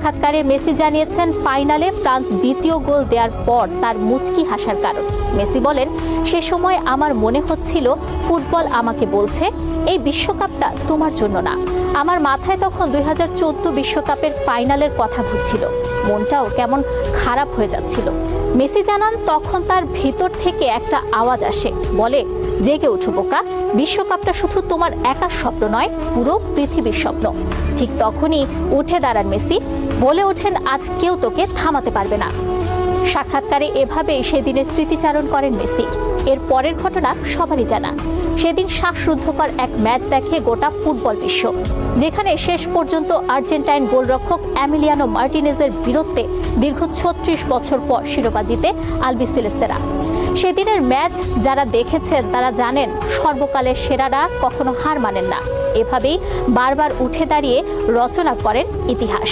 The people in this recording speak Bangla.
সাক্ষাৎকারে মেসি জানিয়েছেন ফাইনালে ফ্রান্স দ্বিতীয় গোল দেওয়ার পর তার মুচকি হাসার কারণ। মেসি বলেন, সে সময় আমার মনে হচ্ছিল ফুটবল আমাকে বলছে এই বিশ্বকাপটা তোমার জন্য না। আমার মাথায় তখন 2014 বিশ্বকাপের ফাইনালের কথা ঘুরছিল, মনটাও কেমন খারাপ হয়ে যাচ্ছিল। মেসি জানান, তখন তার ভিতর থেকে একটা আওয়াজ আসে, বলে, জেগে ওঠো বোকা, বিশ্বকাপটা শুধু তোমার একার স্বপ্ন নয়, পুরো পৃথিবীর স্বপ্ন। ঠিক তখনই উঠে দাঁড়ান মেসি, বলে ওঠেন, আজ কেউ তোকে থামাতে পারবে না। সাক্ষাৎকারে এভাবেই সেদিনের স্মৃতিচারণ করেন মেসি। এর পরের ঘটনা সবারই জানা। সেদিন শ্বাসরুদ্ধকর এক ম্যাচ দেখে গোটা ফুটবল বিশ্ব, যেখানে শেষ পর্যন্ত আর্জেন্টাইন গোলরক্ষক এমিলিয়ানো মার্টিনেজের বীরত্বে দীর্ঘ 36 বছর পর শিরোপা জিতে আলবিসেলেস্তেরা। সেদিনের ম্যাচ যারা দেখেছেন তারা জানেন, সর্বকালের সেরারা কখনো হার মানেন না। এভাবেই বারবার উঠে দাঁড়িয়ে রচনা করেন ইতিহাস।